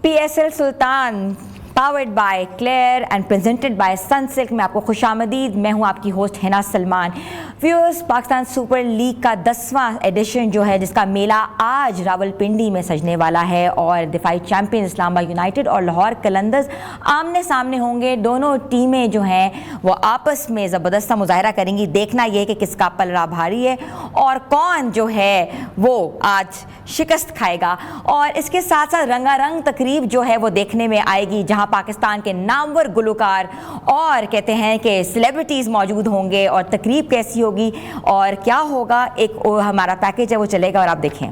PSL Sultan powered by Clear and presented by Sunsilk में आपको खुशामदीद। मैं हूं आपकी host Hina Salman. Viewers, Pakistan super league का 10वां एडिशन जो है, जिसका मेला आज रावलपिंडी में सजने वाला है और दिफाई चैंपियन इस्लामाबाद यूनाइटेड और लाहौर कलंदर्स आमने सामने होंगे। दोनों टीमें जो हैं वो आपस में ज़बरदस्त मुजाहरा करेंगी। देखना यह कि किसका पलड़ा भारी है और कौन जो है वो आज शिकस्त खाएगा। और इसके साथ साथ रंगारंग तकरीब जो है वो देखने में आएगी, जहां पाकिस्तान के नामवर गुलकार और कहते हैं कि सेलिब्रिटीज़ मौजूद होंगे। और तकरीब कैसी होगी और क्या होगा, एक हमारा पैकेज है वो चलेगा और आप देखें।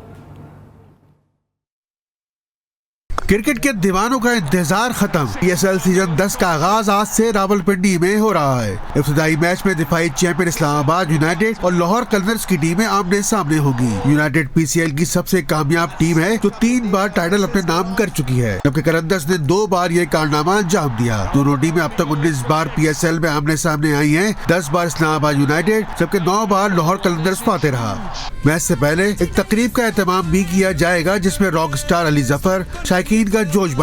क्रिकेट के दीवानों का इंतजार खत्म। PSL सीजन 10 का आगाज आज से रावलपिंडी में हो रहा है। इब्तिदाई मैच में दिफाई चैंपियन इस्लामाबाद यूनाइटेड और लाहौर कलंदर्स की टीमें आमने सामने होगी। यूनाइटेड PCL की सबसे कामयाब टीम है जो 3 बार टाइटल अपने नाम कर चुकी है, जबकि कलंदर्स ने 2 बार ये कारनामा अंजाम दिया। दोनों टीमें अब तक 19 बार PSL में आमने सामने आई हैं। 10 बार इस्लामाबाद यूनाइटेड जबकि 9 बार लाहौर कलंदर्स फाते रहा। मैच से पहले एक तकरीब का एहतमाम भी किया जाएगा, जिसमें रॉक स्टार अली जफर शायकीन का जोश।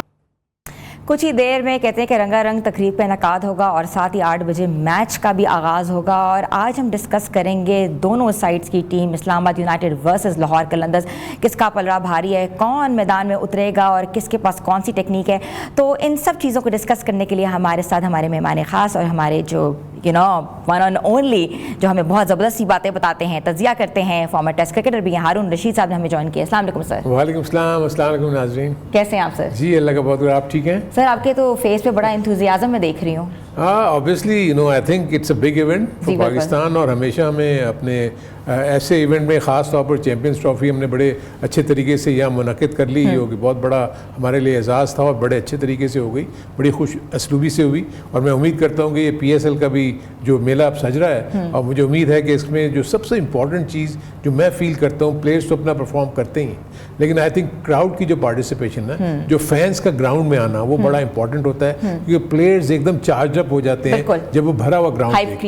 कुछ ही देर में कहते हैं कि रंगारंग तकरीब का इनकाद होगा और साथ ही 8 बजे मैच का भी आगाज़ होगा। और आज हम डिस्कस करेंगे दोनों साइड्स की team Islamabad United versus Lahore Qalandars, किसका पलड़ा भारी है, कौन मैदान में उतरेगा और किसके पास कौन सी टेक्निक है। तो इन सब चीज़ों को डिस्कस करने के लिए हमारे साथ हमारे मेहमान ख़ास और हमारे जो वन एंड ओनली जो हमें बहुत ज़बरदस्त सी बातें बताते हैं, तजिया करते हैं, फॉर्मर टेस्ट क्रिकेटर भी हैं, हारून रशीद साहब ने हमें ज्वाइन किया। अस्सलाम वालेकुम सर। वालेकुम सलाम। अस्सलाम वालेकुम नाज़रीन, कैसे हैं आप सर? जी अल्लाह का बहुत। आप ठीक हैं सर? आपके तो फेस पे बड़ा एंथुसियाज्म मैं देख रही हूँ। Obviously I think it's a big event for Pakistan, और हमेशा हमें अपने ऐसे इवेंट में ख़ास तौर पर चैम्पियंस ट्रॉफी हमने बड़े अच्छे तरीके से यहाँ मुनक़िद कर ली, जो कि बहुत बड़ा हमारे लिए एजाज़ था और बड़े अच्छे तरीके से हो गई, बड़ी खुश असलूबी से हुई। और मैं उम्मीद करता हूँ कि ये PSL का भी जो मेला अब सज रहा है, और मुझे उम्मीद है कि इसमें जो सबसे इम्पॉर्टेंट चीज़ जो मैं फील करता हूँ, प्लेयर्स तो अपना परफॉर्म करते ही, लेकिन आई थिंक क्राउड की जो पार्टिसिपेशन है, जो फैंस का ग्राउंड में आना, वो बड़ा इंपॉर्टेंट होता है, क्योंकि प्लेयर्स एकदम चार्ज अप हो जाते हैं जब वो भरा हुआ ग्राउंड, हाइप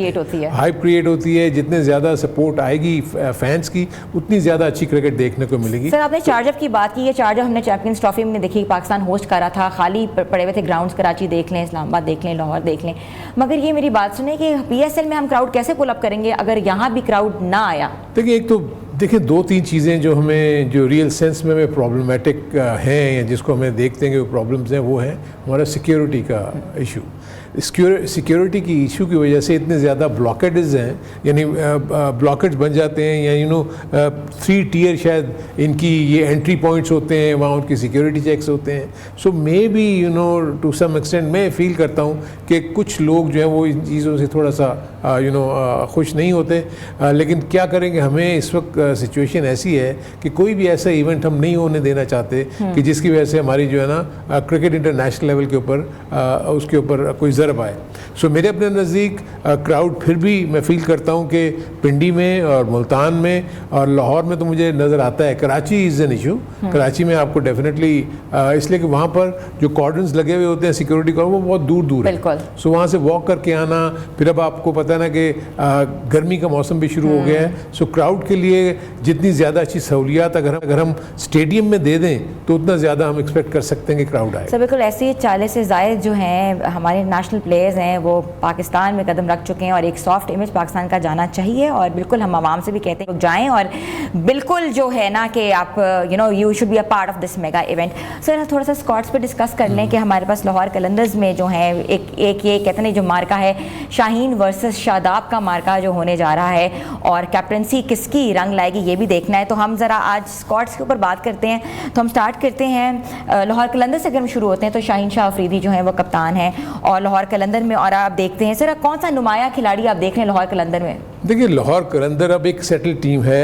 क्रिएट होती है। जितने ज़्यादा सपोर्ट आएगी फैंस की, उतनी ज़्यादा अच्छी क्रिकेट देखने को मिलेगी। सर, आपने चार्जअप की बात की है। चार्जअप हमने चैंपियंस ट्रॉफी में देखी, पाकिस्तान होस्ट कर रहा था, खाली पड़े हुए थे ग्राउंड्स। कराची देख लें, इस्लामाबाद देख लें, लाहौर देख लें, मगर ये मेरी बात सुने कि PSL में हम क्राउड कैसे पुल अप करेंगे अगर यहाँ भी क्राउड ना आया? देखिए, एक तो देखिए 2-3 चीज़ें जो हमें जो रियल सेंस में हमें प्रॉब्लमेटिक हैं, या जिसको हमें देखते हैं कि वो प्रॉब्लम्स हैं, वो है हमारा सिक्योरिटी का इशू। सिक्योरिटी की इशू की वजह से इतने ज़्यादा ब्लॉकेजेस हैं, यानी ब्लॉकेज बन जाते हैं, या 3 टियर शायद इनकी ये एंट्री पॉइंट्स होते हैं, वहाँ उनकी सिक्योरिटी चेक्स होते हैं। So may be to some extent मैं फील करता हूँ कि कुछ लोग जो हैं वो इन चीज़ों से थोड़ा सा खुश नहीं होते, लेकिन क्या करेंगे, हमें इस वक्त सिचुएशन ऐसी है कि कोई भी ऐसा इवेंट हम नहीं होने देना चाहते कि जिसकी वजह से हमारी जो है ना क्रिकेट इंटरनेशनल लेवल के ऊपर उसके ऊपर कोई ज़रब आए। सो मेरे अपने नज़दीक क्राउड फिर भी मैं फील करता हूँ कि पिंडी में और मुल्तान में और लाहौर में तो मुझे नज़र आता है। Karachi is an issue. Karachi में आपको डेफिनेटली इसलिए कि वहाँ पर जो कॉर्डन्स लगे हुए होते हैं सिक्योरिटी का, वो बहुत दूर दूर है। सो वहाँ से वॉक करके आना, फिर अब आपको पता है ना कि गर्मी का मौसम भी शुरू हो गया है। सो क्राउड के लिए जितनी ज़्यादा अच्छी सहूलियात अगर हम स्टेडियम में दे दें तो उतना ज़्यादा हम एक्सपेक्ट कर सकते हैं कि क्राउड आए। सर बिल्कुल, ऐसे 40 से ज़ायद जो हैं हमारे नेशनल प्लेयर्स हैं वो पाकिस्तान में कदम रख चुके हैं और एक सॉफ्ट इमेज पाकिस्तान का जाना चाहिए। और बिल्कुल हम आवाम से भी कहते हैं जाएं और बिल्कुल जो है ना कि आप you should be a part of this mega event. Sir थोड़ा सा स्कॉट्स पे डिस्कस कर लें कि हमारे पास लाहौर कलंदर्स में जो है एक ये कहते हैं जो मार्का है, शाहीन वर्सेस शादाब का मार्का जो होने जा रहा है, और कैप्टनसी किसकी रंग लाएगी ये भी देखना है। तो हम ज़रा आज स्कॉट्स के ऊपर बात करते हैं। तो हम स्टार्ट करते हैं लाहौर कलंदर से। अगर हम शुरू होते हैं तो शाहीन शाह अफरीदी जो है वो कप्तान है और लाहौर कलंदर में, और आप देखते हैं सर कौन सा नुमाया खिलाड़ी आप देख रहे हैं लाहौर कलंदर में? देखिए, लाहौर कलंदर अब एक सेटल टीम है।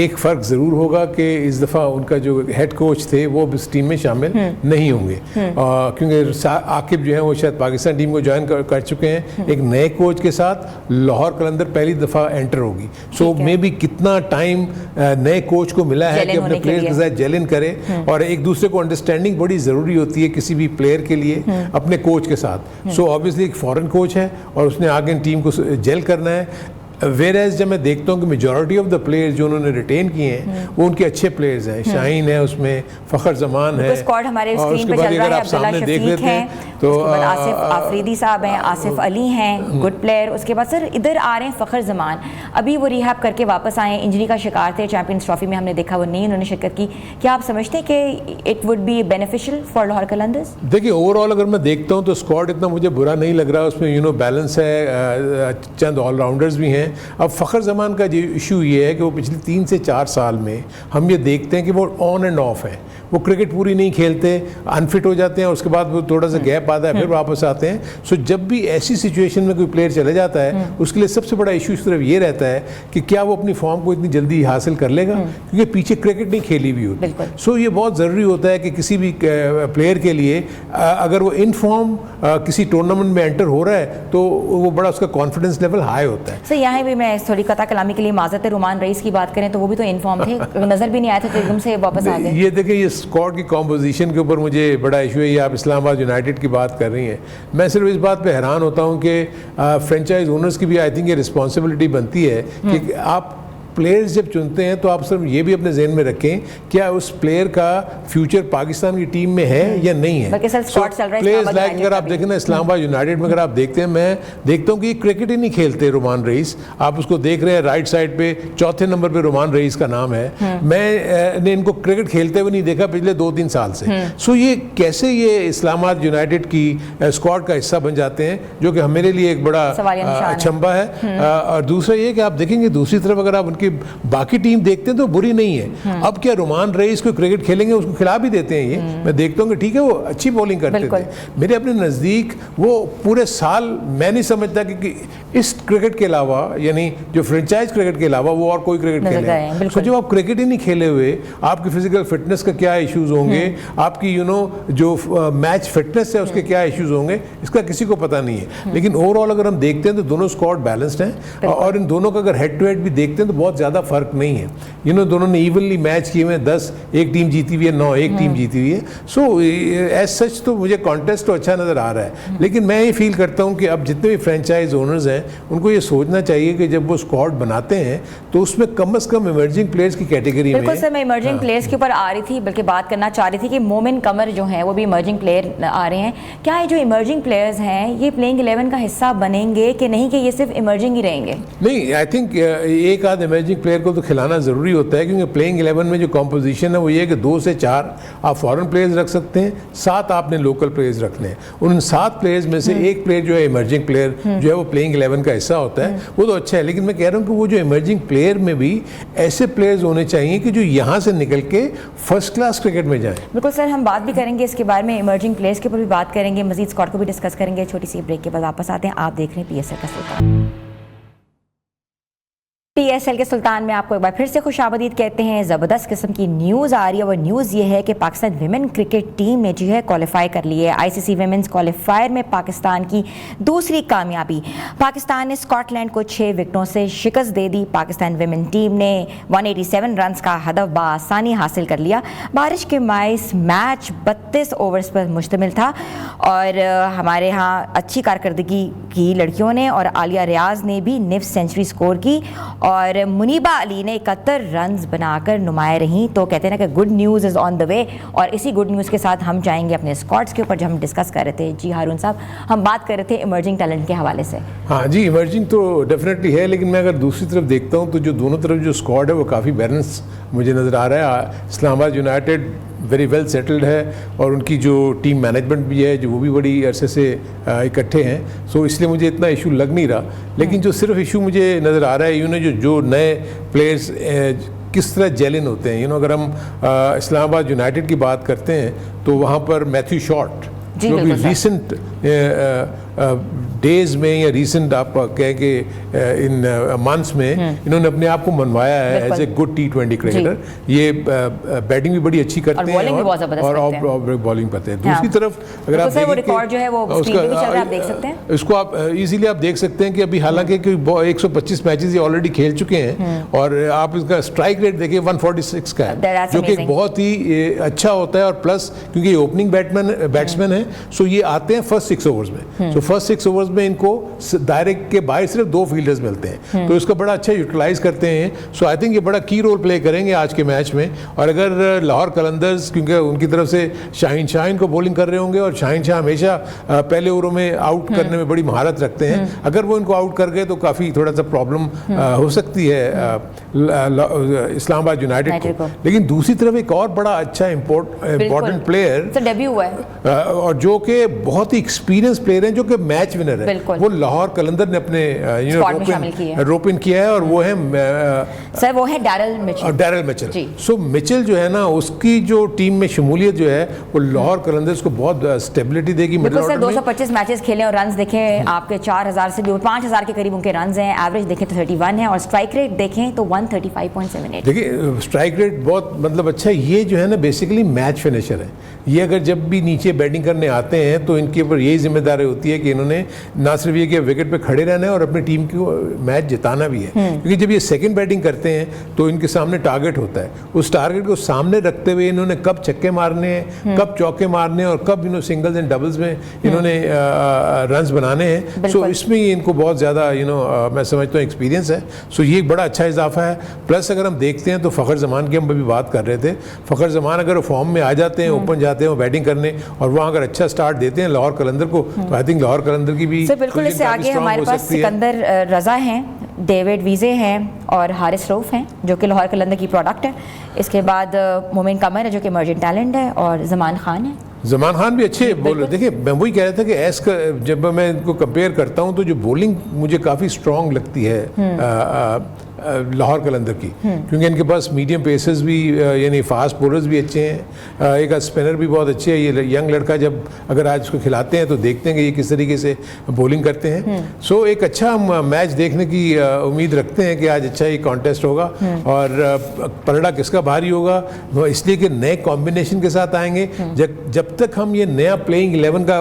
एक फ़र्क ज़रूर होगा कि इस दफ़ा उनका जो हेड कोच थे वो इस टीम में शामिल नहीं होंगे, क्योंकि आकिब जो है वो शायद पाकिस्तान टीम को ज्वाइन कर चुके हैं। एक नए कोच के साथ लाहौर कलंदर पहली दफ़ा एंटर होगी। सो मे बी कितना टाइम नए कोच को मिला है कि अपने प्लेयर्स के साथ जेल इन करे, और एक दूसरे को अंडरस्टैंडिंग बड़ी ज़रूरी होती है किसी भी प्लेयर के लिए अपने कोच के साथ। सो ऑब्वियसली एक फॉरेन कोच है और उसने आगे टीम को जेल करना है। वेर एज जब मैं देखता हूँ कि मेजॉरिटी ऑफ द प्लेयर्स जो उन्होंने रिटेन किए हैं वो उनके अच्छे प्लेयर्स हैं। शाहीन है उसमें, फ़खर जमान है, स्क्वाड हमारे और स्क्रीन उसके पे बाद चल रहा अगर है, आप अब्दुल्ला सामने देख शफीक लेते हैं, हैं तो उसके बाद आसिफ आफरीदी साहब हैं, आसिफ अली हैं, गुड प्लेयर। उसके बाद सर इधर आ रहे हैं फ़खर जमान, अभी वो रिहैब करके वापस आए, इंजरी का शिकार थे, चैंपियंस ट्रॉफी में हमने देखा वो नहीं उन्होंने शिरकत की। क्या आप समझते हैं कि it would be beneficial for Lahore Qalandars? देखिए ओवरऑल अगर मैं देखता हूँ तो स्क्वाड इतना मुझे बुरा नहीं लग रहा, उसमें बैलेंस है, चंद ऑलराउंडर्स भी हैं। अब फ़खर जमान का इशू ये है कि वो पिछले 3 से 4 साल में हम ये देखते हैं कि वो ऑन एंड ऑफ है, वो क्रिकेट पूरी नहीं खेलते, अनफिट हो जाते हैं, उसके बाद वो थोड़ा सा गैप आता है, फिर वापस आते हैं। सो जब भी ऐसी सिचुएशन में कोई प्लेयर चले जाता है उसके लिए सबसे बड़ा इशू इस तरफ ये रहता है कि क्या वो अपनी फॉर्म को इतनी जल्दी हासिल कर लेगा, क्योंकि पीछे क्रिकेट नहीं खेली हुई होती। सो ये बहुत ज़रूरी होता है कि किसी भी प्लेयर के लिए अगर वो इन फॉर्म किसी टूर्नामेंट में एंटर हो रहा है तो वो बड़ा उसका कॉन्फिडेंस लेवल हाई होता है। सर यहाँ भी मैं थोड़ी कता कलामी के लिए माजरत रुमान रईस की बात करें तो वो भी तो इन फॉर्म थे, नज़र भी नहीं आए थे तो एकदम से वापस आ गए। ये देखिए ये स्क्वाड की कॉम्पोजिशन के ऊपर मुझे बड़ा इशू है। ये आप इस्लामाबाद यूनाइटेड की बात कर रही हैं, मैं सिर्फ इस बात पे हैरान होता हूँ कि फ्रेंचाइज ओनर्स की भी आई थिंक ये रिस्पॉन्सिबिलिटी बनती है कि आप प्लेयर्स जब चुनते हैं तो आप सिर्फ ये भी अपने जहन में रखें क्या उस प्लेयर का फ्यूचर पाकिस्तान की टीम में है या नहीं है। प्लेयर्स लाइक अगर आप देखें ना इस्लामाबाद यूनाइटेड में अगर आप देखते हैं, मैं देखता हूँ कि क्रिकेट ही नहीं खेलते रुमान रईस। आप उसको देख रहे हैं राइट साइड पे 4थे नंबर पे रुमान रईस का नाम है। मैंने इनको क्रिकेट खेलते हुए नहीं देखा पिछले 2-3 साल से। सो ये कैसे ये इस्लामाबाद यूनाइटेड की स्क्वाड का हिस्सा बन जाते हैं, जो कि मेरे लिए एक बड़ा अचंभा है। और दूसरा ये कि आप देखेंगे दूसरी तरफ अगर आप कि बाकी टीम देखते हैं तो बुरी नहीं है। अब क्या रुमान रईस को क्रिकेट खेलेंगे, उसको खिला भी देते हैं। ये मैं देखता हूँ कि ठीक है वो अच्छी बॉलिंग करते थे, मेरे अपने नज़दीक वो पूरे साल मैं नहीं समझता कि इस क्रिकेट के अलावा यानी जो फ्रेंचाइज क्रिकेट के अलावा वो और कोई क्रिकेट खेले। तो जब आप क्रिकेट ही नहीं खेले हुए, आपकी फिजिकल फिटनेस का क्या इश्यूज होंगे, आपकी जो मैच फिटनेस है उसके क्या इश्यूज होंगे, इसका किसी को पता नहीं है। लेकिन ओवरऑल अगर हम देखते हैं तो दोनों स्क्वाड बैलेंस्ड हैं और इन दोनों का अगर हेड टू हेड भी देखते हैं तो बहुत ज़्यादा फर्क नहीं है। दोनों ने इवनली मैच किए हुए, 10 एक टीम जीती हुई है, 9 एक टीम जीती हुई है। सो एज सच तो मुझे कॉन्टेस्ट तो अच्छा नज़र आ रहा है। लेकिन मैं ये फील करता हूँ कि अब जितने भी फ्रेंचाइज ओनर्स हैं उनको ये सोचना चाहिए कि जब वो स्क्वाड बनाते हैं तो उसमें कम से कम इमर्जिंग प्लेयर्स की कैटेगरी में। बिल्कुल सर, मैं इमर्जिंग प्लेयर्स के ऊपर आ रही थी, बल्कि बात करना चाह रही थी कि मोमिन कमर जो है वो भी इमर्जिंग प्लेयर आ रहे हैं। क्या ये जो इमर्जिंग प्लेयर्स हैं ये प्लेइंग 11 का हिस्सा बनेंगे कि नहीं, कि ये सिर्फ इमर्जिंग ही रहेंगे? नहीं, आई थिंक एक आध इमर्जिंग प्लेयर को तो खिलाना ज़रूरी होता है, क्योंकि प्लेइंग 11 में जो कॉम्पोजिशन है वो ये है कि 2 से 4 आप फॉरेन प्लेयर्स रख सकते हैं, 7 आपने लोकल प्लेयर्स रखने हैं। उन 7 प्लेयर्स में से एक प्लेयर जो है इमर्जिंग प्लेयर जो है वो प्लेइंग 11 का हिस्सा होता है, वो तो अच्छा है। लेकिन मैं कह रहा हूँ कि वो जो इमर्जिंग प्लेयर में भी ऐसे प्लेयर्स होने चाहिए कि जो यहाँ से निकल के फर्स्ट क्लास क्रिकेट में जाएं। बिल्कुल सर, हम बात भी करेंगे इसके बारे में, इमर्जिंग प्लेयर्स के ऊपर भी बात करेंगे, मजीद स्क्वाड को भी डिस्कस करेंगे। छोटी सी ब्रेक के बाद वापस आते हैं। आप देख रहे हैं PSL का सुल्तान। PSL के सुल्तान में आपको एक बार फिर से खुशामदीद कहते हैं। ज़बरदस्त किस्म की न्यूज़ आ रही है, वो न्यूज़ ये है कि पाकिस्तान विमेन क्रिकेट टीम ने जो है क्वालिफाई कर ली है। ICC विमेंस क्वालिफायर में पाकिस्तान की दूसरी कामयाबी। पाकिस्तान ने स्कॉटलैंड को 6 विकेटों से शिकस्त दे दी। पाकिस्तान विमेन टीम ने 187 रन्स का हदफ बआसानी हासिल कर लिया। बारिश के बाइस मैच 32 ओवर्स पर मुश्तमिल था और हमारे यहाँ अच्छी कारकर्दगी की लड़कियों ने, और आलिया रियाज ने भी निफ्स सेंचुरी स्कोर की और मुनीबा अली ने 71 रन्स बनाकर नुमाया रहीं। तो कहते हैं ना कि good news is on the way, और इसी गुड न्यूज़ के साथ हम जाएंगे अपने स्क्वाड्स के ऊपर जो हम डिस्कस कर रहे थे। जी हारून साहब, हम बात कर रहे थे इमर्जिंग टैलेंट के हवाले से। हाँ जी, इमर्जिंग तो डेफिनेटली है, लेकिन मैं अगर दूसरी तरफ देखता हूँ तो जो दोनों तरफ जो स्क्वाड है वो काफ़ी बैलेंस मुझे नज़र आ रहा है। Islamabad United very well settled है और उनकी जो टीम मैनेजमेंट भी है जो वो भी बड़ी अरसे से इकट्ठे हैं, सो इसलिए मुझे इतना इशू लग नहीं रहा। लेकिन जो सिर्फ इशू मुझे नज़र आ रहा है जो नए प्लेयर्स किस तरह जेलिन होते हैं। अगर हम इस्लामाबाद यूनाइटेड की बात करते हैं तो वहाँ पर मैथ्यू शॉर्ट जो भी रिसेंट डेज में या रिसेंट आप कहें कि इन मंथ्स में इन्होंने अपने आप को मनवाया है as a good T20 cricketer. ये बैटिंग भी बड़ी अच्छी करते हैं और बॉलिंग करते हैं। दूसरी तरफ अगर आप इसको आप इजीली आप देख सकते हैं कि अभी हालांकि 125 मैचेस ये ऑलरेडी खेल चुके हैं और आप इसका स्ट्राइक रेट देखिए 146 का है, जो कि एक बहुत ही अच्छा होता है। और प्लस क्योंकि ये ओपनिंग बैट्समैन है, सो ये आते हैं फर्स्ट 6 ओवर्स में। सो फर्स्ट 6 ओवर्स में इनको दायरे के बाहर सिर्फ 2 फील्डर्स मिलते हैं, तो इसका बड़ा अच्छा यूटिलाइज करते हैं। सो आई थिंक ये बड़ा की रोल प्ले करेंगे आज के मैच में। और अगर लाहौर कलंदर्स, क्योंकि उनकी तरफ से शाहीन को बॉलिंग कर रहे होंगे और शाहीन शाह हमेशा पहले ओवरों में आउट करने में बड़ी महारत रखते हैं, अगर वो इनको आउट कर गए तो काफ़ी थोड़ा सा प्रॉब्लम हो सकती है इस्लामाबाद यूनाइटेड को। लेकिन दूसरी तरफ एक और बड़ा अच्छा इम्पोर्टेंट प्लेयर डेब्यू हुआ है और जो कि बहुत ही एक्सपीरियंस प्लेयर हैं, जो कि मैच विनर है, वो लाहौर कलंदर ने अपने रोप इन किया है, और वो है सर, वो है डैरल मिचेल। सो मिचेल जो है ना, उसकी जो टीम में शमूलियत जो है वो लाहौर कलंदर्स को बहुत स्टेबिलिटी देगी। मिडिल ऑर्डर में 225 मैचेस खेले और रन्स देखें आपके 4000 से भी 5000 के करीब उनके रन्स हैं, एवरेज देखें तो 31 है, और स्ट्राइक रेट देखें तो 135.78। देखिए स्ट्राइक रेट बहुत मतलब अच्छा है। ये जो है ना बेसिकली मैच फिनिशर है। ये अगर जब भी नीचे बैटिंग करने आते हैं तो इनके ऊपर यही जिम्मेदारी होती है कि इन्होंने ना सिर्फ ये कि विकेट पे खड़े रहना है और अपनी टीम को मैच जिताना भी है, क्योंकि जब ये सेकंड बैटिंग करते हैं तो इनके सामने टारगेट होता है। उस टारगेट को सामने रखते हुए इन्होंने कब छक्के मारने हैं, कब चौके मारने हैं, और कब सिंगल्स एंड डबल्स में इन्होंने रन्स बनाने हैं। सो इसमें इनको बहुत ज़्यादा मैं समझता हूँ एक्सपीरियंस है। सो ये एक बड़ा अच्छा इजाफा है। प्लस अगर हम देखते हैं तो फ़खर जमान की हम अभी बात कर रहे थे, फ़खर जमान अगर फॉर्म में आ जाते हैं, ओपन जाते हैं बैटिंग करने, और वहाँ अगर अच्छा स्टार्ट देते हैं लाहौर कलंदर को, तो आई थिंक लाहौर कलंदर की भी बिल्कुल। इससे आगे हमारे पास सिकंदर रजा हैं, डेविड वीज़े हैं और हारिस रऊफ हैं जो कि लाहौर कलंदर की प्रोडक्ट है। इसके बाद मोमिन कमर है जो कि इमर्जिंग टैलेंट है, और जमान खान है। जमान खान भी अच्छे बॉलर। देखिए मैं वही कह रहा था कि जब मैं इनको कंपेयर करता हूँ तो जो बॉलिंग मुझे काफ़ी स्ट्रॉन्ग लगती है लाहौर कलंदर की, क्योंकि इनके पास मीडियम पेसर्स भी यानी फास्ट बॉलर्स भी अच्छे हैं, एक स्पिनर भी बहुत अच्छे हैं। ये यंग लड़का जब अगर आज उसको खिलाते हैं तो देखते हैं कि ये किस तरीके से बॉलिंग करते हैं। सो एक अच्छा हम मैच देखने की उम्मीद रखते हैं कि आज अच्छा ही कॉन्टेस्ट होगा, और पलड़ा किसका भारी होगा इसलिए कि नए कॉम्बिनेशन के साथ आएंगे। जब तक हम ये नया प्लेइंग 11 का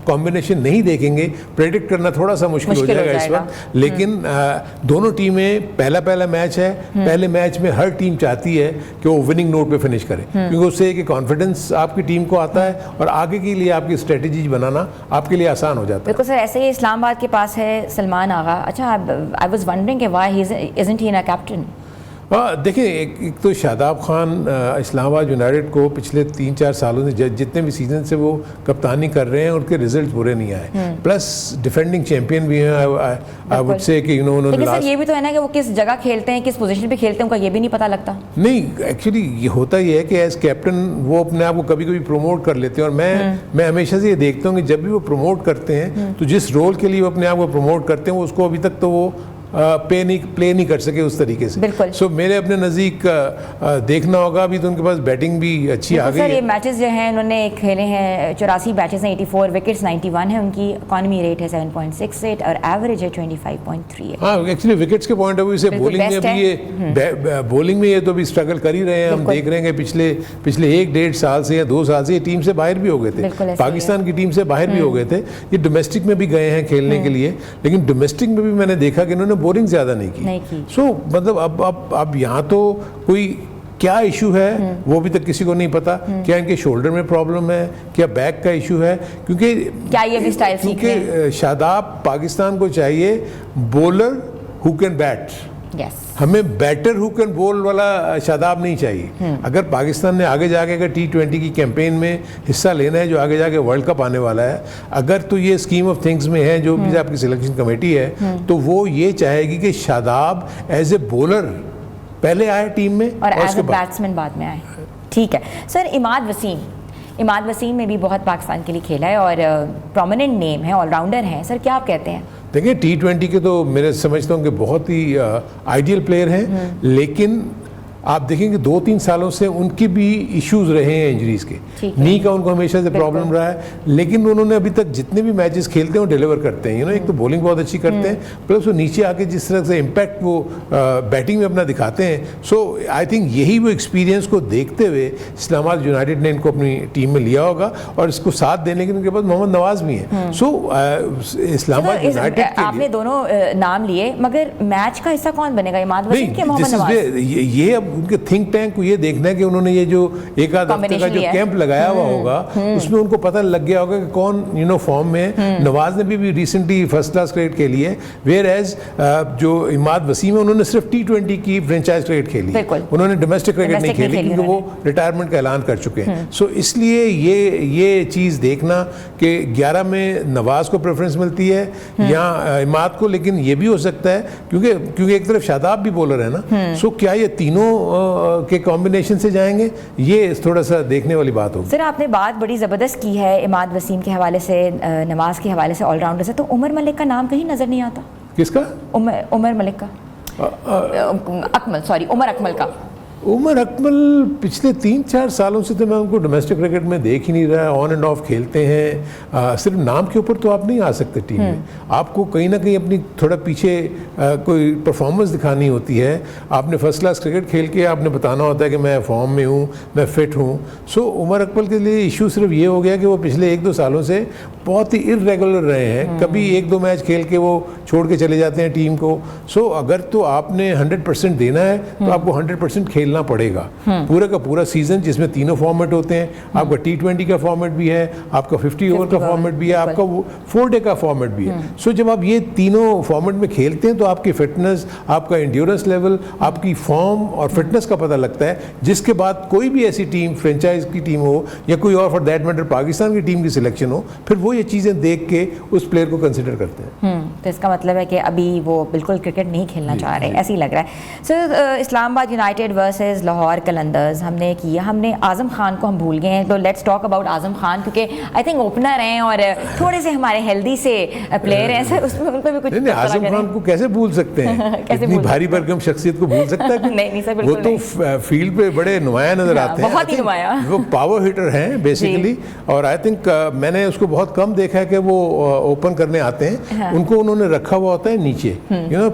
कॉम्बिनेशन नहीं देखेंगे, प्रेडिक्ट करना थोड़ा सा मुश्किल हो जाएगा इस वक्त। लेकिन दोनों टीमें पहला मैच है, पहले मैच में हर टीम चाहती है कि वो विनिंग नोट पे फिनिश करे, क्योंकि उससे एक कॉन्फिडेंस आपकी टीम को आता है और आगे के लिए आपकी स्ट्रेटजी बनाना आपके लिए आसान हो जाता है। बिल्कुल सर, ऐसे ही इस्लामाबाद के पास है सलमान आगा। अच्छा, आई वाज वंडरिंग कि why isn't he a captain? हाँ देखिए, एक तो शादाब खान इस्लामाबाद यूनाइटेड को पिछले 3-4 सालों से जितने भी सीजन से वो कप्तानी कर रहे हैं उनके रिजल्ट बुरे नहीं आए, प्लस डिफेंडिंग चैंपियन भी हैं। आई वुड से कि लेकिन सर ये भी तो है ना कि वो किस जगह खेलते हैं, किस पोजीशन पे खेलते हैं, उनका ये भी नहीं पता लगता। नहीं, एक्चुअली ये होता ही है कि एज कैप्टन वो अपने आप को कभी कभी प्रमोट कर लेते हैं, और मैं हमेशा से ये देखता हूँ कि जब भी वो प्रमोट करते हैं तो जिस रोल के लिए वो अपने आप को प्रमोट करते हैं वो उसको अभी तक तो वो प्ले नहीं कर सके उस तरीके से। सो मेरे अपने नज़दीक देखना होगा। अभी तो उनके पास बैटिंग भी अच्छी आ गई है। ये मैचेस जो हैं उन्होंने खेले हैं, 84 मैचेस हैं, 84 विकेट्स, 91 है उनकी, इकॉनमी रेट है 7.68 और एवरेज है 25.38। हाँ एक्चुअली विकेट्स के पॉइंट ऑफ व्यू से बॉलिंग में भी बॉलिंग में ये तो भी स्ट्रगल कर ही रहे हैं। हम देख रहे हैं कि पिछले 1-1.5 साल से या 2 साल से ये टीम से बाहर भी हो गए थे, पाकिस्तान की टीम से बाहर भी हो गए थे। ये डोमेस्टिक में भी गए हैं खेलने के लिए, लेकिन डोमेस्टिक में भी मैंने देखा कि इन्होंने बॉलिंग ज़्यादा नहीं की। सो मतलब अब यहाँ तो कोई क्या इशू है वो अभी तक किसी को नहीं पता। क्या इनके शोल्डर में प्रॉब्लम है, क्या बैक का इशू है, क्योंकि क्या ये भी स्टाइल सीख रहे हैं? क्योंकि शादाब पाकिस्तान को चाहिए बॉलर हु कैन बैट। हमें बैटर हु कैन बॉल वाला शादाब नहीं चाहिए। अगर पाकिस्तान ने आगे जाके अगर T20 की कैंपेन में हिस्सा लेना है जो आगे जाके वर्ल्ड कप आने वाला है, अगर तो ये स्कीम ऑफ थिंग्स में है जो भी आपकी सिलेक्शन कमेटी है, तो वो ये चाहेगी कि शादाब एज ए बॉलर पहले आए टीम में और एज ए बैट्समैन बाद में आए। ठीक है सर, इमाद वसीम में भी बहुत पाकिस्तान के लिए खेला है और प्रोमिनेंट नेम है, ऑलराउंडर हैं। सर क्या आप कहते हैं? देखिए T20 के तो मेरे समझता हूँ कि बहुत ही आइडियल प्लेयर हैं, लेकिन आप देखेंगे 2-3 सालों से उनके भी इश्यूज रहे हैं इंजरीज के। नी का उनको हमेशा से प्रॉब्लम रहा है, लेकिन उन्होंने अभी तक जितने भी मैचेस खेलते हैं वो डिलीवर करते हैं। एक तो बॉलिंग बहुत अच्छी करते हैं, प्लस वो नीचे आके जिस तरह से इम्पैक्ट वो बैटिंग में अपना दिखाते हैं। सो आई थिंक यही वो एक्सपीरियंस को देखते हुए इस्लामाबाद यूनाइटेड ने इनको अपनी टीम में लिया होगा, और इसको साथ देने के उनके पास मोहम्मद नवाज भी हैं। सो इस्लामाबाद यूनाइटेड आपने दोनों नाम लिए, मगर मैच का हिस्सा कौन बनेगा, इमाद वसीम के मोहम्मद नवाज? ये अब उनके थिंक टैंक को ये देखना है कि उन्होंने ये जो एक आध हफ्ते का जो कैंप लगाया हुआ होगा उसमें उनको पता लग गया होगा कि कौन फॉर्म में। नवाज ने भी रिसेंटली फर्स्ट क्लास क्रिकेट खेली है, वेयर एज जो इमाद वसीम है उन्होंने सिर्फ T20 की फ्रेंचाइज क्रिकेट खेली है, उन्होंने डोमेस्टिक क्रिकेट नहीं खेली क्योंकि वो रिटायरमेंट का ऐलान कर चुके हैं। सो इसलिए ये चीज़ देखना कि 11 में नवाज को प्रेफरेंस मिलती है या इमाद को, लेकिन ये भी हो सकता है क्योंकि एक तरफ शादाब भी बॉलर है ना, सो क्या ये तीनों के कॉम्बिनेशन से जाएंगे, ये थोड़ा सा देखने वाली बात होगी। सर आपने बात बड़ी ज़बरदस्त की है इमाद वसीम के हवाले से, नवाज के हवाले से, ऑलराउंडर से, तो उमर मलिक का नाम कहीं नज़र नहीं आता। किसका? उमर मलिक का, उमर अकमल का। उमर अकमल पिछले 3-4 सालों से तो मैं उनको डोमेस्टिक क्रिकेट में देख ही नहीं रहा। ऑन एंड ऑफ खेलते हैं, सिर्फ नाम के ऊपर तो आप नहीं आ सकते टीम में, आपको कहीं ना कहीं अपनी थोड़ा पीछे कोई परफॉर्मेंस दिखानी होती है। आपने फर्स्ट क्लास क्रिकेट खेल के आपने बताना होता है कि मैं फॉर्म में हूँ, मैं फिट हूँ। सो उमर अकमल के लिए इशू सिर्फ ये हो गया कि वो पिछले 1-2 सालों से बहुत ही इर्रेगुलर रहे हैं, कभी 1-2 मैच खेल के वो छोड़ के चले जाते हैं टीम को। सो अगर तो आपने 100% देना है तो आपको 100% खेलना पड़ेगा पूरा का पूरा सीजन, जिसमें तीनों फॉर्मेट होते हैं। आपका T20 का फॉर्मेट भी है, आपका 50 ओवर का फॉर्मेट भी है, आपका 4 डे का फॉर्मेट भी है। सो जब आप ये तीनों फॉर्मेट में खेलते हैं तो आपकी फिटनेस, आपका एंड्योरेंस लेवल, आपकी फॉर्म और फिटनेस का पता लगता है, जिसके बाद कोई भी ऐसी टीम, फ्रेंचाइज की टीम हो या कोई और फॉर दैट मैटर पाकिस्तान की टीम की सिलेक्शन हो, फिर वो ये चीज़ें देख के उस प्लेयर को कंसिडर करते हैं। तो इसका मतलब है कि अभी वो बिल्कुल क्रिकेट नहीं खेलना चाह रहे, ऐसे ही लग रहा है। Sir Islamabad United versus Lahore Qalandars हमने किया, हमने आज़म खान को हम भूल गए हैं, तो let's talk about Azam Khan, क्योंकि आई थिंक ओपनर हैं और थोड़े से हमारे हेल्दी से प्लेयर हैं सर, उसमें उन पर भी कुछ। आज़म खान को कैसे भूल सकते हैं? इतनी भारी भरकम शख्सियत को भूल सकता है? नहीं सर, वो तो फील्ड पे बड़े नुमाया नजर आते हैं, बहुत ही नुमाया। वो पावर हिटर हैं बेसिकली, और आई थिंक मैंने उसको बहुत कम देखा है कि वो ओपन करने आते हैं। उनको उन्होंने रखा हुआ होता है नीचे,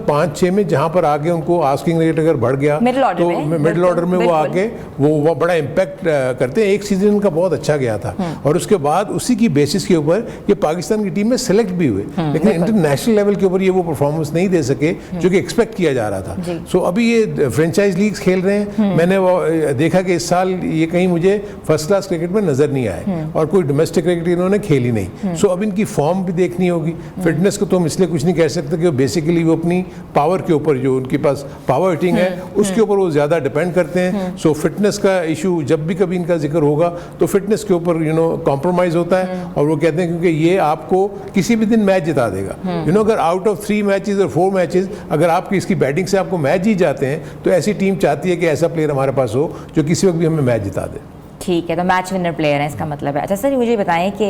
5-6 में, जहाँ पर आगे उनको आस्किंग रेट अगर बढ़ गया तो मिडिल ऑर्डर में वो आके वो बड़ा इम्पैक्ट करते हैं। एक सीजन उनका बहुत अच्छा गया था और उसके बाद उसी की बेसिस के ऊपर ये पाकिस्तान की टीम में सेलेक्ट भी हुए, लेकिन इंटरनेशनल लेवल के ऊपर ये वो परफॉर्मेंस नहीं दे सके जो कि एक्सपेक्ट किया जा रहा था। सो अभी ये फ्रेंचाइज लीग्स खेल रहे हैं। मैंने वो देखा कि इस साल ये कहीं मुझे फर्स्ट क्लास क्रिकेट में नजर नहीं आए और कोई डोमेस्टिक क्रिकेट इन्होंने खेली नहीं। सो अब इनकी फॉर्म भी देखनी होगी। फिटनेस को तो हम इसलिए कुछ नहीं कह सकते कि बेसिकली वो अपनी पावर के ऊपर, जो उनके पास पावर हिटिंग है उसके ऊपर वो ज़्यादा डिपेंड करते हैं। सो फिटनेस का इशू जब भी कभी इनका जिक्र होगा तो फिटनेस के ऊपर कॉम्प्रोमाइज़ होता है और वो कहते हैं क्योंकि ये आपको किसी भी दिन मैच जिता देगा। अगर आउट ऑफ 3 मैचेस और 4 मैचेस अगर आपकी इसकी बैटिंग से आपको मैच जीत जाते हैं तो ऐसी टीम चाहती है कि ऐसा प्लेयर हमारे पास हो जो किसी वक्त भी हमें मैच जिता दे। ठीक है, तो मैच विनर प्लेयर है इसका मतलब है। अच्छा सर, मुझे बताएं कि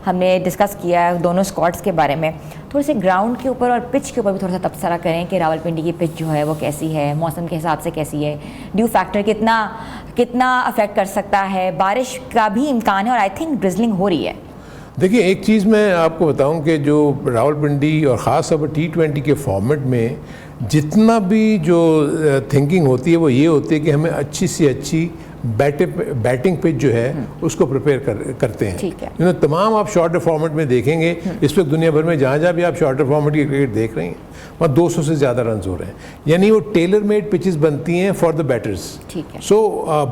हमने डिस्कस किया दोनों स्क्वाड्स के बारे में, थोड़े से ग्राउंड के ऊपर और पिच के ऊपर भी थोड़ा सा तबसरा करें कि रावलपिंडी की पिच जो है वो कैसी है, मौसम के हिसाब से कैसी है, ड्यू फैक्टर कितना अफेक्ट कर सकता है, बारिश का भी इम्कान है और आई थिंक ड्रिजलिंग हो रही है। देखिए, एक चीज़ मैं आपको बताऊं कि जो रावलपिंडी और ख़ास तौर पर T20 के फॉर्मेट में जितना भी जो थिंकिंग होती है वो ये होती है कि हमें अच्छी से अच्छी बैटिंग पिच जो है उसको प्रिपेयर करते हैं। ठीक है। तमाम आप शॉर्टर फॉर्मेट में देखेंगे इस वक्त दुनिया भर में जहाँ भी आप शॉर्टर फॉर्मेट की क्रिकेट देख रहे हैं वहाँ 200 से ज़्यादा रन हो रहे हैं, यानी वो टेलर मेड पिचेस बनती हैं फॉर द बैटर्स। ठीक है। सो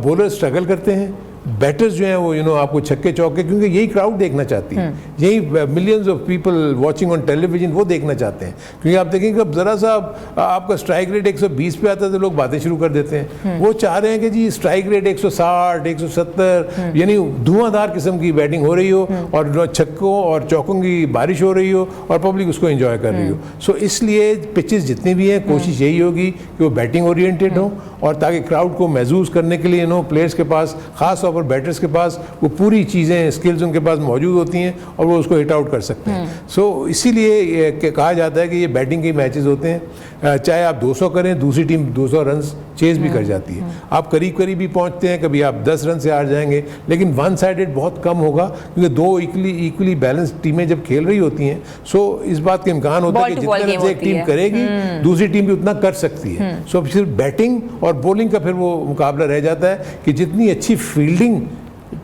बॉलर स्ट्रगल करते हैं, बैटर्स जो हैं वो आपको छक्के चौके, क्योंकि यही क्राउड देखना चाहती है, यही millions of people watching on television वो देखना चाहते हैं। क्योंकि आप देखेंगे अब ज़रा सा आपका स्ट्राइक रेट 120 पे आता है तो लोग बातें शुरू कर देते हैं। वो चाह रहे हैं कि जी स्ट्राइक रेट 160, 170, यानी धुआंधार किस्म की बैटिंग हो रही हो और छक्कों और चौकों की बारिश हो रही हो और पब्लिक उसको एंजॉय कर रही हो। सो इसलिए पिचेस जितनी भी हैं कोशिश यही होगी कि वो बैटिंग ओरिएंटेड हो और ताकि क्राउड को महसूस करने के लिए प्लेयर्स के पास, खास तौर पर बैटर्स के पास वो पूरी चीज़ें, स्किल्स उनके पास मौजूद होती हैं और वो उसको हिट आउट कर सकते हैं। सो इसीलिए कहा जाता है कि ये बैटिंग के मैचेस होते हैं, चाहे आप 200 करें दूसरी टीम 200 रन चेज भी कर जाती है, आप करीब करीब भी पहुंचते हैं, कभी आप 10 रन से हार जाएंगे, लेकिन वन साइडेड बहुत कम होगा क्योंकि दो इक्वली बैलेंस टीमें जब खेल रही होती हैं। सो इस बात का इम्कान होता है कि जितने रन एक टीम करेगी दूसरी टीम भी उतना कर सकती है। सो सिर्फ बैटिंग और बॉलिंग का फिर वो मुकाबला रह जाता है कि जितनी अच्छी फील्डिंग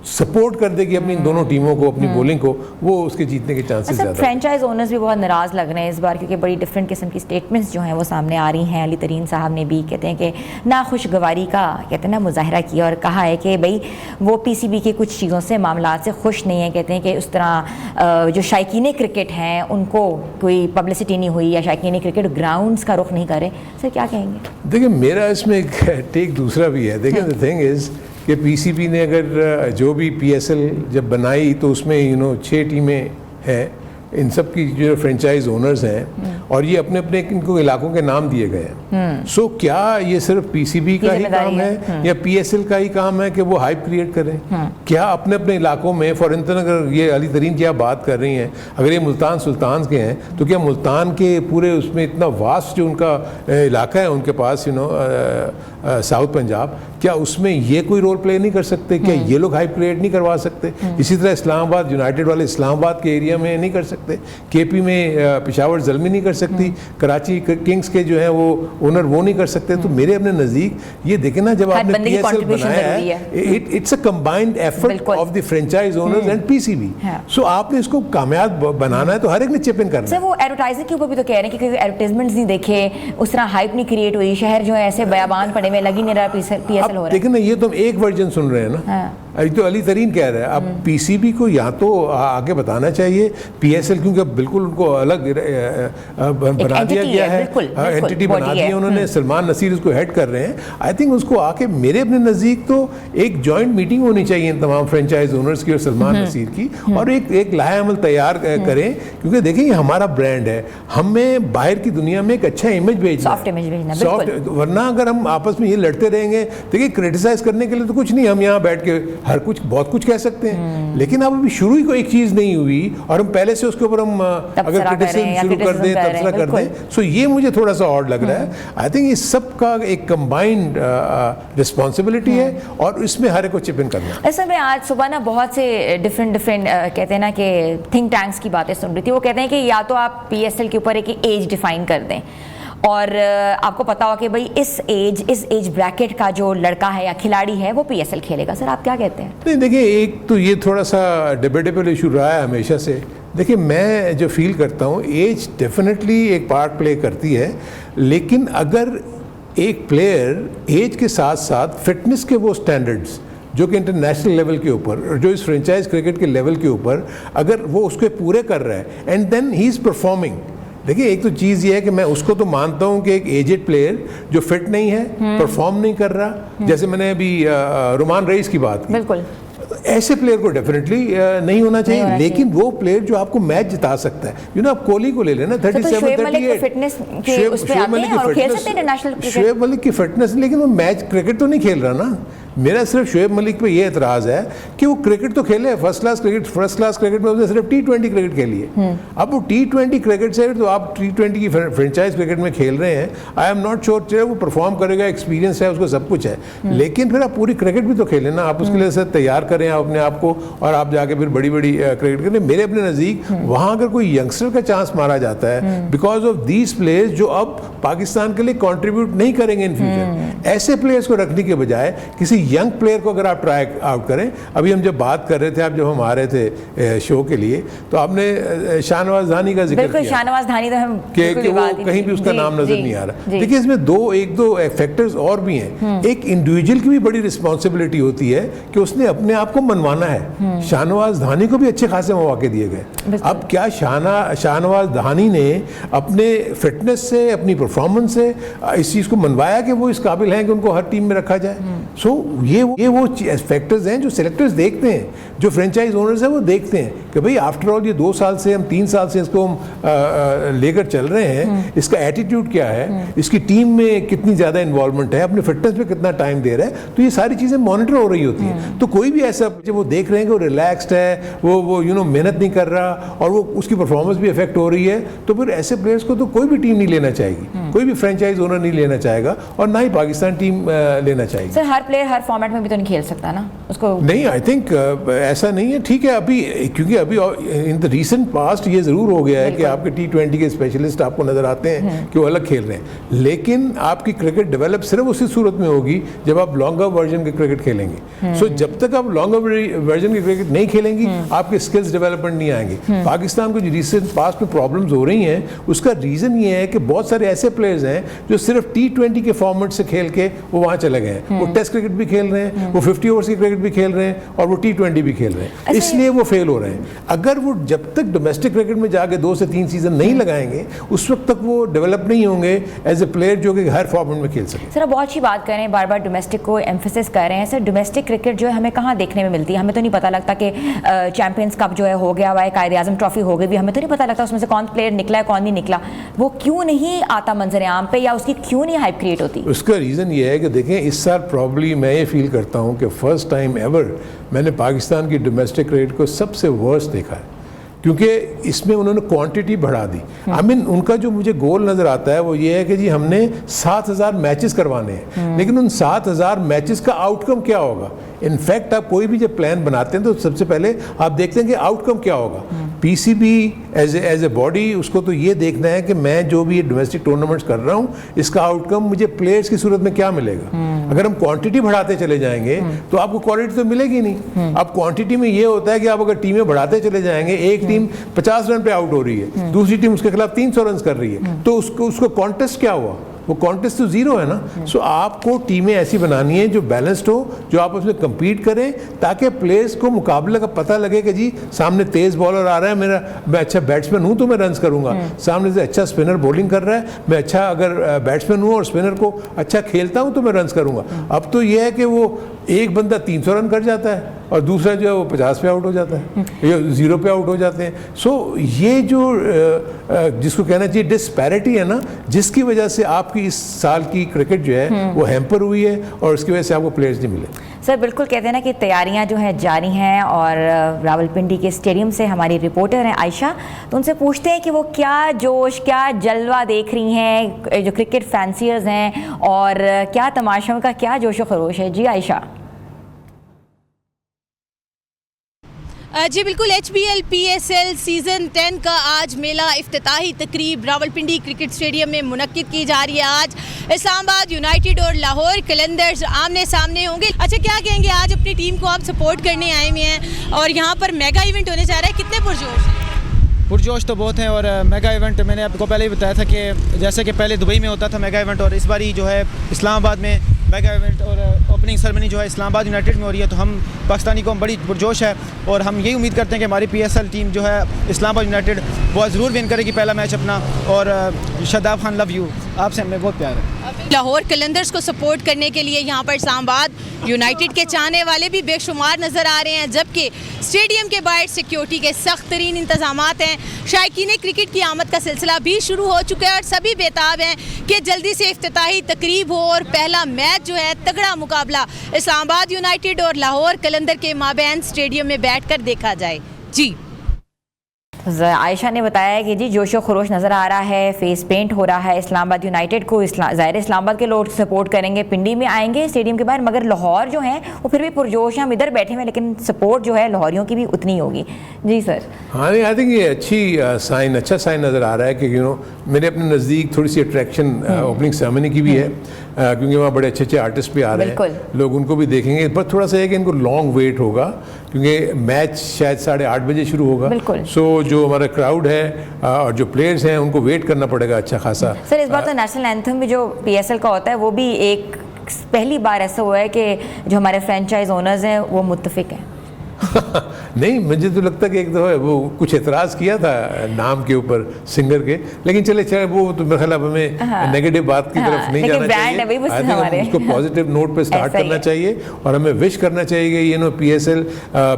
सपोर्ट कर देगी अपनी इन दोनों टीमों को, अपनी बॉलिंग को, वो उसके जीतने के चांसेस अच्छा, ज़्यादा। फ्रेंचाइज ओनर्स भी बहुत नाराज़ लग रहे हैं इस बार, क्योंकि बड़ी डिफरेंट किस्म की स्टेटमेंट्स जो हैं वो सामने आ रही हैं। अली तरीन साहब ने भी कहते हैं कि नाखुशगवारी का कहते हैं ना मुजाहरा किया और कहा है कि भाई वो पीसीबी की कुछ चीज़ों से, मामलात से खुश नहीं है। कहते हैं कि उस तरह जो शायकीन क्रिकेट हैं उनको कोई पब्लिसिटी नहीं हुई, या शायकीन क्रिकेट ग्राउंड्स का रुख नहीं करे। सर क्या कहेंगे? देखिए, मेरा इसमें एक टेक दूसरा भी है। देखिए, द थिंग इज़ कि पीसीबी ने अगर जो भी पीएसएल जब बनाई तो उसमें 6 टीमें हैं, इन सब की जो फ्रेंचाइज ओनर्स हैं, और ये अपने अपने इनको इलाकों के नाम दिए गए हैं। सो क्या ये सिर्फ पीसीबी का ही काम है या पीएसएल का ही काम है कि वो हाइप क्रिएट करें? क्या अपने अपने इलाकों में, फॉर इंस्टेंस अगर ये अली तरीन की आप बात कर रही हैं, अगर ये मुल्तान सुल्तान के हैं, तो क्या मुल्तान के पूरे उसमें इतना वास्ट जो उनका इलाका है उनके पास, साउथ पंजाब, क्या उसमें ये कोई रोल प्ले नहीं कर सकते? क्या ये लोग हाइप क्रिएट नहीं करवा सकते? इसी तरह इस्लामाबाद यूनाइटेड वाले इस्लामाबाद के एरिया में नहीं कर सकते? केपी में पेशावर जल्मी नहीं कर सकती? कराची किंग्स के जो है वो ओनर वो नहीं कर सकते? तो मेरे अपने नज़दीक ये देखें ना, जब आपने पीएसएल बनाया है, it's a combined effort of the franchise owners and PCB. So आपने इसको कामयाब बनाना है तो हर एक ने चिप इन करना है। वो एडवर्टाइजिंग के ऊपर भी तो कह रहे हैं कि एडवर्टाइजमेंट्स नहीं देखे, उस तरह हाइप नहीं क्रिएट हुई, शहर जो है ऐसे बयाबान पड़े में लगी नहीं रहा पीएसएल हो रहा है। देखिए ना, ये तो हम एक वर्जन सुन रहे हैं ना। अभी तो अली तरीन कह रहा है, अब पीसीबी को या तो आगे बताना चाहिए, पीएसएल क्योंकि बिल्कुल उनको अलग बना दिया गया है, एंटिटी बना दिया उन्होंने, सलमान नसीर उसको हेड कर रहे हैं। आई थिंक उसको आके मेरे अपने नज़दीक तो एक जॉइंट मीटिंग होनी चाहिए इन तमाम फ्रेंचाइज ओनर्स की और सलमान नसीर की, और एक लाहे अमल तैयार करें, क्योंकि देखिए ये हमारा ब्रांड है, हमें बाहर की दुनिया में एक अच्छा इमेज भेजना, सॉफ्ट इमेज भेजना, वरना अगर हम आपस में ये लड़ते रहेंगे, देखिए क्रिटिसाइज करने के लिए तो कुछ नहीं, हम यहाँ बैठ के हर कुछ बहुत कुछ कह सकते हैं, लेकिन अब अभी शुरू ही कोई एक चीज़ नहीं हुई और हम पहले से उसके ऊपर हम अगर क्रिटिसिज्म शुरू कर दें, तबसरा कर दें, सो ये मुझे थोड़ा सा ऑड लग रहा है। आई थिंक इस सब का एक कंबाइंड रिस्पॉन्सिबिलिटी है और इसमें हर एक को चिप इन करना है। ऐसा मैं आज सुबह ना बहुत से डिफरेंट कहते हैं ना कि थिंक टैंक्स की बातें सुन रही थी। वो कहते हैं कि या तो आप पीएसएल के ऊपर एक एज डिफाइन कर दें, और आपको पता हो कि भाई इस एज ब्रैकेट का जो लड़का है या खिलाड़ी है वो पीएसएल खेलेगा। सर आप क्या कहते हैं? नहीं, देखिए, एक तो ये थोड़ा सा डिबेटेबल इशू रहा है हमेशा से। देखिए, मैं जो फील करता हूँ, एज डेफिनेटली एक पार्ट प्ले करती है, लेकिन अगर एक प्लेयर एज के साथ साथ फिटनेस के वो स्टैंडर्ड्स जो कि इंटरनेशनल लेवल के ऊपर और जो इस फ्रेंचाइज क्रिकेट के लेवल के ऊपर अगर वो उसके पूरे कर रहा है and then he is performing. देखिए, एक तो चीज़ ये है कि मैं उसको तो मानता हूँ कि एक एजेड प्लेयर जो फिट नहीं है, परफॉर्म नहीं कर रहा, जैसे मैंने अभी रुमान रईस की बात की, बिल्कुल ऐसे प्लेयर को डेफिनेटली नहीं होना चाहिए, लेकिन वो प्लेयर जो आपको मैच जिता सकता है, आप कोहली को ले लेना 37 38, शोएब मलिक की फिटनेस, लेकिन वो मैच क्रिकेट तो नहीं खेल रहा ना। मेरा सिर्फ शोएब मलिक पे ये एतराज़ है कि वो क्रिकेट तो खेले, फर्स्ट क्लास क्रिकेट में उसने सिर्फ T20 क्रिकेट खेली है। अब वो T20 क्रिकेट से तो आप T20 की फ्रेंचाइज क्रिकेट में खेल रहे हैं, आई एम नॉट श्योर चलो वो परफॉर्म करेगा, एक्सपीरियंस है उसको, सब कुछ है, लेकिन फिर आप पूरी क्रिकेट भी तो खेलें ना। आप उसके लिए सर तैयार करें आप अपने आप को, और आप जाके फिर बड़ी बड़ी क्रिकेट करें। मेरे अपने नज़दीक वहाँ अगर कोई यंगस्टर का चांस मारा जाता है बिकॉज ऑफ दीज प्लेयर्स जो अब पाकिस्तान के लिए कॉन्ट्रीब्यूट नहीं करेंगे इन फ्यूचर, ऐसे प्लेयर्स को रखने के बजाय किसी यंग प्लेयर को अगर आप ट्राई आउट करें। अभी हम जब बात कर रहे थे, आप जब हम आ रहे थे शो के लिए, तो आपने शाहनवाज धानी का जिक्र किया, शाहनवाज धानी तो हम कि वो कहीं भी उसका नाम नजर नहीं आ रहा। देखिए, इसमें एक दो फैक्टर्स और भी हैं। एक इंडिविजुअल की भी बड़ी रिस्पॉन्सिबिलिटी होती है कि उसने अपने आप को मनवाना है। शाहनवाज धानी को भी अच्छे खासे मौके दिए गए। अब क्या शाहनवाज धानी ने अपने फिटनेस से, अपनी परफॉर्मेंस से इस चीज़ को मनवाया कि वो इस काबिल हैं कि उनको हर टीम में रखा जाए? सो ये वो फैक्टर्स हैं जो सिलेक्टर्स देखते हैं, जो फ्रेंचाइज ओनर्स हैं वो देखते हैं कि भाई आफ्टर ऑल ये 2 साल से, हम 3 साल से इसको हम लेकर चल रहे हैं, इसका एटीट्यूड क्या है, इसकी टीम में कितनी ज़्यादा इन्वॉल्वमेंट है, अपने फिटनेस पे कितना टाइम दे रहा है, तो ये सारी चीज़ें मॉनिटर हो रही होती हैं। तो कोई भी ऐसा जब वो देख रहे हैं कि वो रिलैक्सड है, वो मेहनत नहीं कर रहा और वो उसकी परफॉर्मेंस भी इफेक्ट हो रही है, तो फिर ऐसे प्लेयर्स को तो कोई भी टीम नहीं लेना चाहेगी, कोई भी फ्रेंचाइज ओनर नहीं लेना चाहेगा, और ना ही पाकिस्तान टीम लेना चाहेगी। सर, हर प्लेयर हर हर फॉर्मेट में भी तो नहीं खेल सकता ना उसको। नहीं, आई थिंक ऐसा नहीं है, ठीक है। अभी क्योंकि अभी इन द रीसेंट पास्ट ये ज़रूर हो गया है कि आपके T20 के स्पेशलिस्ट आपको नज़र आते हैं कि वो अलग खेल रहे हैं, लेकिन आपकी क्रिकेट डेवलप सिर्फ उसी सूरत में होगी जब आप लॉन्गर वर्जन के क्रिकेट खेलेंगे। सो जब तक आप लॉन्गर वर्जन की क्रिकेट नहीं खेलेंगी आपके स्किल्स डेवलपमेंट नहीं आएंगे। पाकिस्तान को जो रिसेंट पास्ट में प्रॉब्लम्स हो रही हैं उसका रीज़न ये है कि बहुत सारे ऐसे प्लेयर्स हैं जो सिर्फ T20 के फॉर्मेट से खेल के वो वहाँ चले गए हैं। वो टेस्ट क्रिकेट भी खेल रहे हैं, वो 50 ओवर्स की क्रिकेट भी खेल रहे हैं और वो T20 भी खेल रहे हैं, इसलिए वो फेल हो रहे हैं। अगर वो जब तक डोमेस्टिक क्रिकेट में जाके 2 से 3 सीजन नहीं लगाएंगे उस वक्त तक वो डेवलप नहीं होंगे एज ए प्लेयर जो कि हर फॉर्मेट में खेल सके। सर, बहुत अच्छी बात कर रहे हैं, बार बार डोमेस्टिक को एम्फेसिस कर रहे हैं। सर, डोमेस्टिक क्रिकेट जो है हमें कहाँ देखने में मिलती है? हमें तो नहीं पता लगता कि चैंपियंस कप जो है हो गया हुआ है, कायदे आजम ट्रॉफी हो गई भी, हमें तो नहीं पता लगता उसमें से कौन प्लेयर निकला है कौन नहीं निकला। वो क्यों नहीं आता मंजर आम पे या उसकी क्यों नहीं हाइप क्रिएट होती? उसका रीज़न ये है कि देखें इस साल प्रॉब्ली मैं ये फील करता हूँ कि फर्स्ट टाइम एवर मैंने पाकिस्तान की डोमेस्टिक क्रिकेट को सबसे वर्स्ट देखा है, क्योंकि इसमें उन्होंने क्वांटिटी बढ़ा दी। आई मीन उनका जो मुझे गोल नज़र आता है वो ये है कि जी हमने 7,000 मैचेस करवाने हैं, लेकिन उन 7,000 मैचेस का आउटकम क्या होगा? इनफैक्ट आप कोई भी जब प्लान बनाते हैं तो सबसे पहले आप देखते हैं कि आउटकम क्या होगा। पीसीबी एज ए बॉडी उसको तो ये देखना है कि मैं जो भी डोमेस्टिक टूर्नामेंट्स कर रहा हूँ इसका आउटकम मुझे प्लेयर्स की सूरत में क्या मिलेगा। अगर हम क्वांटिटी बढ़ाते चले जाएंगे तो आपको क्वालिटी तो मिलेगी नहीं। अब क्वांटिटी में ये होता है कि आप अगर टीमें बढ़ाते चले जाएंगे, एक टीम 50 रन पे आउट हो रही है, दूसरी टीम उसके खिलाफ 300 रन कर रही है, तो उसको कॉन्टेस्ट क्या हुआ? वो कॉन्टेस्ट तो जीरो है ना। सो आपको टीमें ऐसी बनानी है जो बैलेंस्ड हो, जो आप उसमें compete करें, ताकि प्लेयर्स को मुकाबले का पता लगे कि जी सामने तेज बॉलर आ रहा है, मैं अच्छा बैट्समैन हूँ तो मैं रन्स करूँगा, सामने से अच्छा स्पिनर बॉलिंग कर रहा है, मैं अच्छा अगर बैट्समैन हूँ और स्पिनर को अच्छा खेलता हूँ तो मैं रन्स करूँगा। अब तो ये है कि वो एक बंदा 300 रन कर जाता है और दूसरा जो है वो 50 पे आउट हो जाता है या 0 पे आउट हो जाते हैं। सो ये जो जिसको कहना चाहिए डिस्पैरिटी है ना, जिसकी वजह से आपकी इस साल की क्रिकेट जो है वो हैम्पर हुई है और उसकी वजह से आपको प्लेयर्स नहीं मिले। सर, बिल्कुल कहते हैं ना कि तैयारियां जो हैं जारी हैं, और रावलपिंडी के स्टेडियम से हमारी रिपोर्टर हैं आयशा, तो उनसे पूछते हैं कि वो क्या जोश क्या जलवा देख रही हैं, जो क्रिकेट फैंसियर्स हैं, और क्या तमाशाओं का क्या जोश व खरोश है। जी आयशा। जी बिल्कुल, HBL PSL सीज़न 10 का आज मेला इफ्तिताही तकरीब रावलपिंडी क्रिकेट स्टेडियम में मुनक्किद की जा रही है। आज इस्लामाबाद यूनाइटेड और लाहौर कलंदर्स आमने सामने होंगे। अच्छा, क्या कहेंगे, आज अपनी टीम को आप सपोर्ट करने आए हुए हैं और यहाँ पर मेगा इवेंट होने जा रहा है, कितने पुरजोश हैं? पुरजोश तो बहुत हैं, और मेगा इवेंट मैंने आपको पहले ही बताया था कि जैसे कि पहले दुबई में होता था मेगा इवेंट, और इस बार जो है इस्लामाबाद में मेगा इवेंट और ओपनिंग सेरेमनी जो है इस्लामाबाद यूनाइटेड में हो रही है। तो हम पाकिस्तानी कौम बड़ी पुरजोश है और हम यही उम्मीद करते हैं कि हमारी PSL टीम जो है इस्लामाबाद यूनाइटेड वो ज़रूर विन करेगी पहला मैच अपना। और शादाब खान, लव यू, आपसे हमें बहुत प्यार है। लाहौर कलंदर्स को सपोर्ट करने के लिए यहाँ पर इस्लामाबाद यूनाइटेड के चाहने वाले भी बेशुमार नज़र आ रहे हैं, जबकि स्टेडियम के बाहर सिक्योरिटी के सख्त तरीन इंतजाम हैं। शायकीन क्रिकेट की आमद का सिलसिला भी शुरू हो चुका है और सभी बेताब हैं कि जल्दी से इफ्तिताही तकरीब हो और पहला मैच जो है तगड़ा मुकाबला इस्लामाबाद यूनाइटेड और लाहौर कलंदर के माबैन स्टेडियम में बैठकर देखा जाए। जी आयशा ने बताया कि जी जोशो खरोश नज़र आ रहा है, फेस पेंट हो रहा है इस्लामाबाद यूनाइटेड को। ज़ाहिर इस्लामाबाद के लोग सपोर्ट करेंगे, पिंडी में आएंगे स्टेडियम के बाहर, मगर लाहौर जो हैं वो फिर भी पुरजोश हैं। हम इधर बैठे हुए लेकिन सपोर्ट जो है लाहौरियों की भी उतनी होगी। जी सर। हाँ नहीं, आई थिंक ये अच्छा साइन नज़र आ रहा है कि मेरे अपने नज़दीक थोड़ी सी अट्रैक्शन ओपनिंग सेरेमनी की भी है, क्योंकि वहाँ बड़े अच्छे आर्टिस्ट भी आ रहे हैं, लोग उनको भी देखेंगे। पर थोड़ा सा है कि इनको लॉन्ग वेट होगा क्योंकि मैच शायद 8:30 बजे शुरू होगा। सो जो हमारा क्राउड है और जो प्लेयर्स हैं उनको वेट करना पड़ेगा अच्छा खासा। सर, इस बार तो नेशनल एंथम भी जो PSL का होता है वो भी एक पहली बार ऐसा हुआ है कि जो हमारे फ्रेंचाइज ओनर्स हैं वो मुत्तफिक हैं। नहीं, मुझे तो लगता है कि एक दफ़ा वो कुछ एतराज़ किया था नाम के ऊपर सिंगर के, लेकिन चले वो तो मेरे ख्याल हमें नेगेटिव बात की तरफ नहीं जाना चाहिए। आई थिंक हम उसको पॉजिटिव नोट पे स्टार्ट करना चाहिए और हमें विश करना चाहिए कि ये PSL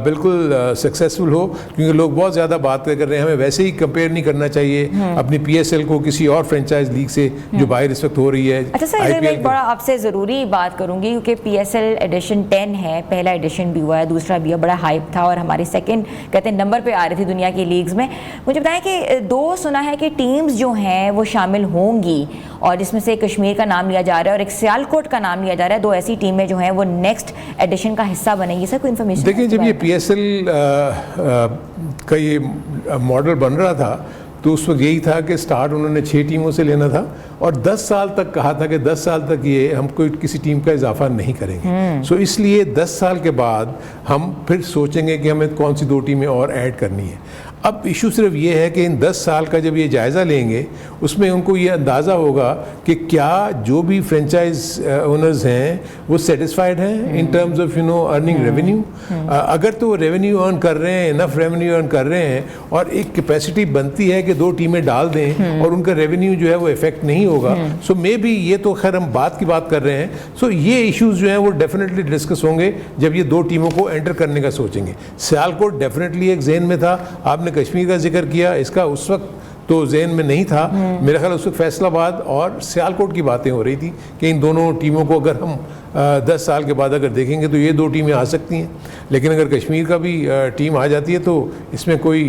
बिल्कुल सक्सेसफुल हो, क्योंकि लोग बहुत ज़्यादा बात कर रहे हैं। हमें वैसे ही कंपेयर नहीं करना चाहिए अपनी PSL को किसी और फ्रेंचाइज लीग से जो बाहर इस वक्त हो रही है। अच्छा सर, मैं एक बड़ा आपसे ज़रूरी बात करूँगी, क्योंकि PSL एडिशन 10 है, पहला एडिशन भी हुआ है, दूसरा भी बड़ा हाइप था और हमारी सेकंड कहते हैं नंबर पे आ रही थी दुनिया की लीग्स में। मुझे बताया कि 2 सुना है कि टीम्स जो हैं वो शामिल होंगी और जिसमें से एक कश्मीर का नाम लिया जा रहा है और एक सियालकोट का नाम लिया जा रहा है। 2 ऐसी टीमें जो हैं वो नेक्स्ट एडिशन का हिस्सा बनेंगी। सर कोई इन्फॉर्मेशन? देखिए, जब ये PSL का ये मॉडल बन रहा था तो उस वक्त यही था कि स्टार्ट उन्होंने 6 टीमों से लेना था और 10 साल तक कहा था कि 10 साल तक ये हम कोई किसी टीम का इजाफा नहीं करेंगे। सो इसलिए 10 साल के बाद हम फिर सोचेंगे कि हमें कौन सी 2 टीमें और ऐड करनी है। अब इशू सिर्फ ये है कि इन 10 साल का जब ये जायज़ा लेंगे उसमें उनको ये अंदाज़ा होगा कि क्या जो भी फ्रेंचाइज ओनर्स हैं वो सेटिस्फाइड हैं in terms of earning revenue. अगर तो वो रेवेन्यू अर्न कर रहे हैं, इनफ रेवेन्यू अर्न कर रहे हैं और एक कैपेसिटी बनती है कि 2 टीमें डाल दें और उनका रेवेन्यू जो है वो इफेक्ट नहीं होगा, सो मे बी ये तो खैर हम बात की बात कर रहे हैं। सो ये इश्यूज जो हैं वो डेफिनेटली डिस्कस होंगे जब ये 2 टीमों को एंटर करने का सोचेंगे। सियालकोट डेफिनेटली एक जेन में था। आपने कश्मीर का जिक्र किया, इसका उस वक्त तो जेन में नहीं था। मेरा ख्याल उस वक्त फैसलाबाद और सियालकोट की बातें हो रही थी कि इन दोनों टीमों को अगर हम 10 साल के बाद अगर देखेंगे तो ये 2 टीमें आ सकती हैं, लेकिन अगर कश्मीर का भी टीम आ जाती है तो इसमें कोई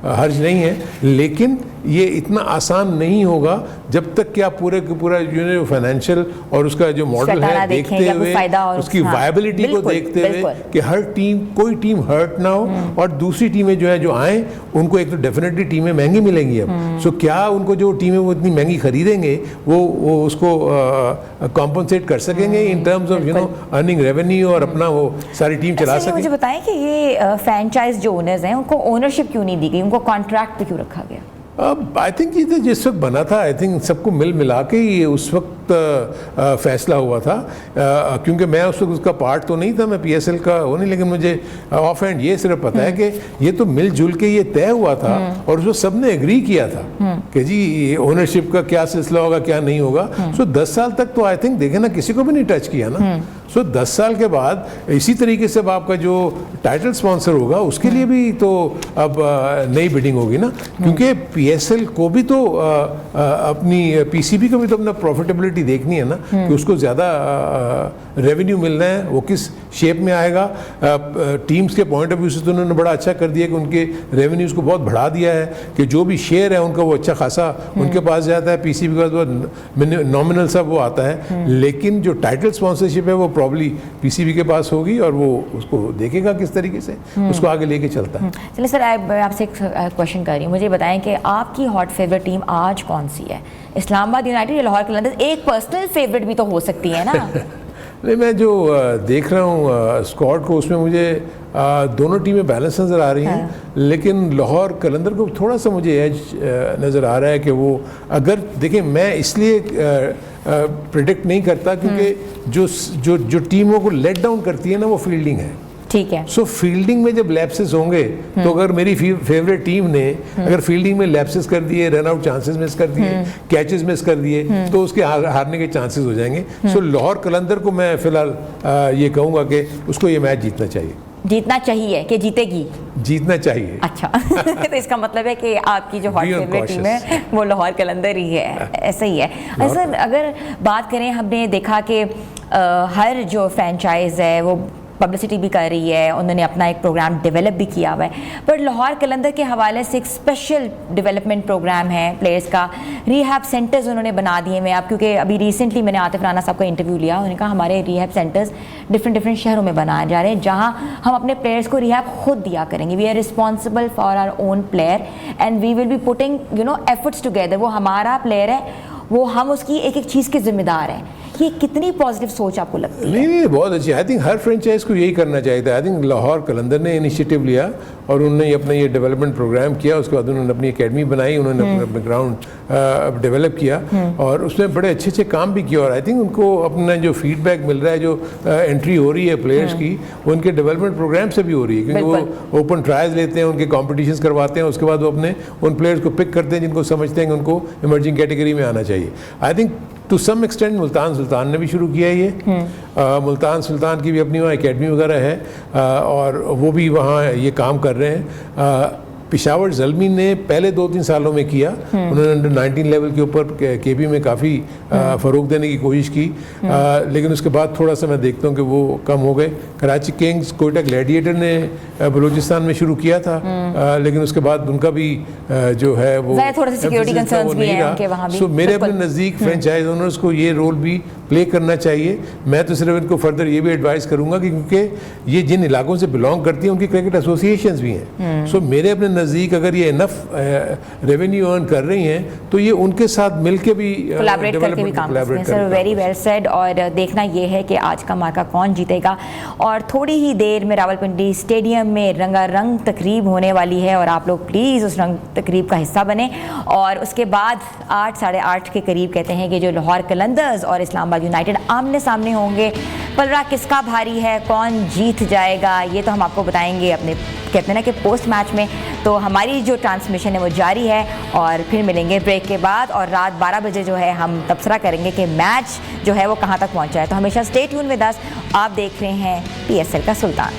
हर्ज नहीं है। लेकिन ये इतना आसान नहीं होगा जब तक कि आप पूरे के पूरा जो फाइनेंशियल और उसका जो मॉडल है देखते हुए, उसकी वायबिलिटी को देखते हुए कि हर टीम, कोई टीम हर्ट ना हो और दूसरी टीमें जो है जो आए उनको एक तो डेफिनेटली टीमें महंगी मिलेंगी। अब सो क्या उनको जो टीमें वो इतनी महंगी खरीदेंगे वो उसको कॉम्पनसेट कर सकेंगे in terms of earning revenue और अपना वो सारी टीम चला सके। मुझे बताएं कि ये फ्रेंचाइज जो ओनर्स हैं उनको ओनरशिप क्यों नहीं दी गई, उनको कॉन्ट्रैक्ट पे क्यों रखा गया? आई थिंक ये जिस वक्त बना था, आई थिंक सबको मिला के ये उस वक्त फैसला हुआ था, क्योंकि मैं उस वक्त उसका पार्ट तो नहीं था, मैं PSL का वो नहीं, लेकिन मुझे ऑफ हैंड ये सिर्फ पता है कि ये तो मिलजुल के ये तय हुआ था और उसको सबने एग्री किया था कि जी ओनरशिप का क्या सिलसिला होगा क्या नहीं होगा। सो 10 साल तक तो आई थिंक देखे ना किसी को भी नहीं टच किया ना। सो 10 साल के बाद इसी तरीके से अब आपका जो टाइटल स्पॉन्सर होगा उसके लिए भी तो अब नई बिडिंग होगी ना, क्योंकि PSL को भी तो अपनी PCB को भी तो अपना प्रॉफिटेबिलिटी देखनी है ना कि उसको ज़्यादा रेवेन्यू मिलना है, वो किस शेप में आएगा। टीम्स के पॉइंट ऑफ व्यू से तो उन्होंने बड़ा अच्छा कर दिया कि उनके रेवेन्यूज़ को बहुत बढ़ा दिया है कि जो भी शेयर है उनका वो अच्छा खासा उनके पास जाता है। PCB का तो नॉमिनल सा वो आता है, लेकिन जो टाइटल स्पॉन्सरशिप है वो प्रॉब्ली PCB के पास होगी और वो उसको देखेगा किस तरीके से उसको आगे लेके चलता है। चलिए सर, आपसे एक क्वेश्चन कर रही हूँ, मुझे बताएं कि आपकी हॉट फेवरेट टीम आज कौन सी है? इस्लामाबाद यूनाइटेड या लाहौर कलंदर्स? एक पर्सनल फेवरेट भी तो हो सकती है ना। नहीं, मैं जो देख रहा हूँ स्क्वाड को उसमें मुझे दोनों टीमें बैलेंस नज़र आ रही हैं, लेकिन लाहौर कलंदर को थोड़ा सा मुझे एज नज़र आ रहा है कि वो अगर देखें, मैं इसलिए प्रिडिक्ट नहीं करता क्योंकि जो टीमों को लेट डाउन करती है ना वो फील्डिंग है। ठीक है। सो फील्डिंग में जब लैप्सेस होंगे तो अगर मेरी फेवरेट टीम ने अगर फील्डिंग में लैप्सेस कर दिए, रन आउट चांसेस मिस कर दिए, कैचेस मिस कर दिए, तो उसके हारने के चांसेस हो जाएंगे। सो लाहौर कलंदर को मैं फिलहाल ये कहूँगा कि उसको ये मैच जीतना चाहिए। जीतना चाहिए कि जीतेगी? जीतना चाहिए। अच्छा। तो इसका मतलब है कि आपकी जो हॉट फेवरेट टीम है वो लाहौर कलंदर ही है, ऐसा ही है। सर अगर बात करें, हमने देखा कि हर जो फ्रेंचाइज है वो पब्लिसिटी भी कर रही है, उन्होंने अपना एक प्रोग्राम डेवलप भी किया हुआ है, पर लाहौर कलंदर के हवाले से एक स्पेशल डेवलपमेंट प्रोग्राम है प्लेयर्स का। रिहैब सेंटर्स उन्होंने बना दिए हैं। अब क्योंकि अभी रिसेंटली मैंने आतिफ राना साहब का इंटरव्यू लिया, उन्होंने कहा हमारे रिहैब सेंटर्स डिफरेंट शहरों में बनाए जा रहे हैं जहाँ हम अपने प्लेयर्स को रिहैब खुद दिया करेंगे। We are responsible for our own player and we will be putting efforts together. वो हमारा प्लेयर है, वो हम उसकी एक एक चीज़ के जिम्मेदार हैं। ये कितनी पॉजिटिव सोच आपको लगती है? नहीं, बहुत अच्छी। आई थिंक हर फ्रेंचाइज को यही करना चाहिए था। आई थिंक लाहौर कलंदर ने इनिशिएटिव लिया और उन्होंने अपना ये डेवलपमेंट प्रोग्राम किया, उसके बाद उन्होंने अपनी एकेडमी बनाई, उन्होंने अपना ग्राउंड डेवलप किया और उसमें बड़े अच्छे काम भी किए। और आई थिंक उनको अपना जो फीडबैक मिल रहा है, जो एंट्री हो रही है प्लेयर्स की, वो उनके डेवलपमेंट प्रोग्राम से भी हो रही है, क्योंकि वो ओपन ट्रायल्स लेते हैं, उनके कॉम्पिटिशन्स करवाते हैं, उसके बाद वो अपने उन प्लेयर्स को पिक करते हैं जिनको समझते हैं कि उनको इमर्जिंग कैटेगरी में आना चाहिए। I think to some extent Multan Sultan ने भी शुरू किया है ये। मुल्तान सुल्तान की भी अपनी वहाँ एकेडमी वगैरह है और वो भी वहाँ ये काम कर रहे हैं। पेशावर ज़ल्मी ने पहले 2-3 सालों में किया, उन्होंने अंडर 19 लेवल के ऊपर केपी में काफ़ी फ़रोग देने की कोशिश की, लेकिन उसके बाद थोड़ा सा मैं देखता हूँ कि वो कम हो गए। कराची किंग्स कोयटा ग्लैडिएटर ने बलूचिस्तान में शुरू किया था, लेकिन उसके बाद उनका भी जो है वो थोड़ा सा सिक्योरिटी कंसर्न्स भी हैं उनके वहाँ भी। सो मेरे अपने नज़दीक फ्रेंचाइज ओनर्स को ये रोल भी प्ले करना चाहिए। मैं तो सिर्फ इनको फर्दर ये भी एडवाइस करूँगा कि क्योंकि ये जिन इलाकों से बिलोंग करती हैं उनकी क्रिकेट एसोसिएशंस भी हैं, सो मेरे अपने नज़दीक अगर ये इनफ रेवेन्यू अर्न कर रही हैं तो ये उनके साथ मिलके भी कोलैबोरेट करके भी काम करते हैं। Sir very well said. और देखना ये है कि आज का मार्का कौन जीतेगा। और थोड़ी ही देर में रावलपिंडी स्टेडियम में रंगारंग तकरीब होने वाली है और आप लोग प्लीज़ उस रंग तकरीब का हिस्सा बने। और उसके बाद 8 साढ़े 8 के करीब कहते हैं कि जो लाहौर कलंदर्स और इस्लामाबाद यूनाइटेड आमने सामने होंगे। पलड़ा किसका भारी है, कौन जीत जाएगा, ये तो हम आपको बताएंगे अपने कहते हैं ना कि पोस्ट मैच में। तो हमारी जो ट्रांसमिशन है वो जारी है और फिर मिलेंगे ब्रेक के बाद। और रात 12 बजे जो है हम तबसरा करेंगे कि मैच जो है वो कहाँ तक पहुँचा है। तो हमेशा स्टे ट्यून विद अस। आप देख रहे हैं PSL का सुल्तान।